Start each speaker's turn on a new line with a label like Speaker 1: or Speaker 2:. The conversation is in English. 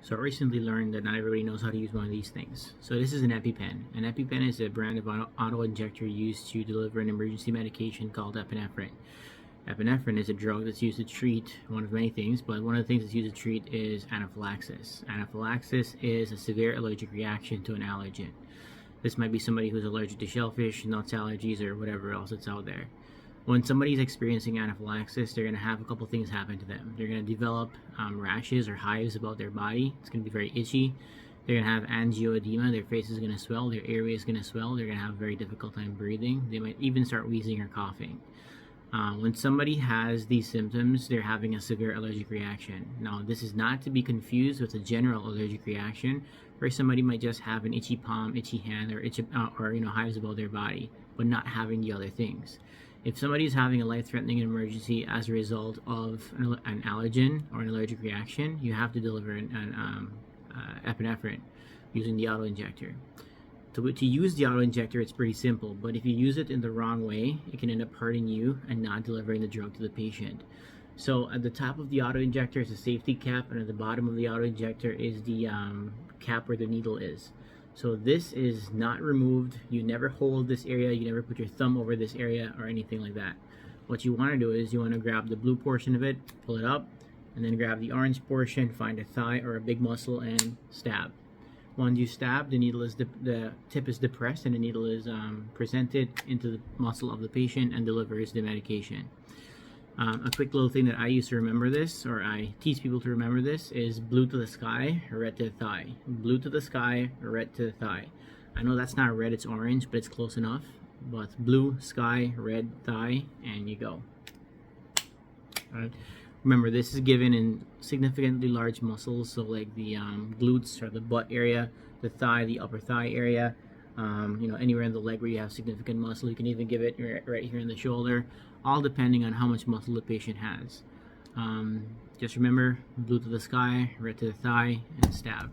Speaker 1: So I recently learned that not everybody knows how to use one of these things. So this is an EpiPen. An EpiPen is a brand of auto-injector used to deliver an emergency medication called epinephrine. Epinephrine is a drug that's used to treat one of many things, but one of the things that's used to treat is anaphylaxis. Anaphylaxis is a severe allergic reaction to an allergen. This might be somebody who's allergic to shellfish, nuts allergies, or whatever else that's out there. When somebody's experiencing anaphylaxis, they're going to have a couple things happen to them. They're going to develop rashes or hives about their body. It's going to be very itchy. They're going to have angioedema. Their face is going to swell. Their airway is going to swell. They're going to have a very difficult time breathing. They might even start wheezing or coughing. When somebody has these symptoms, they're having a severe allergic reaction. Now, this is not to be confused with a general allergic reaction, where somebody might just have an itchy palm, itchy hand, or hives about their body, but not having the other things. If somebody is having a life-threatening emergency as a result of an allergen or an allergic reaction, you have to deliver an epinephrine using the auto-injector. To use the auto-injector, it's pretty simple, but if you use it in the wrong way, it can end up hurting you and not delivering the drug to the patient. So at the top of the auto-injector is a safety cap, and at the bottom of the auto-injector is the cap where the needle is. So this is not removed. You never hold this area, you never put your thumb over this area or anything like that. What you want to do is you want to grab the blue portion of it, pull it up, and then grab the orange portion, find a thigh or a big muscle, and stab. Once you stab, the tip is depressed and the needle is presented into the muscle of the patient and delivers the medication. A quick little thing that I use to remember this, or I teach people to remember this, is blue to the sky, red to the thigh. Blue to the sky, red to the thigh. I know that's not red, it's orange, but it's close enough. But blue, sky, red, thigh, and you go. Alright. Remember, this is given in significantly large muscles, so like the glutes or the butt area, the thigh, the upper thigh area, anywhere in the leg where you have significant muscle. You can even give it right here in the shoulder, all depending on how much muscle the patient has. Just remember, blue to the sky, red to the thigh, and stab.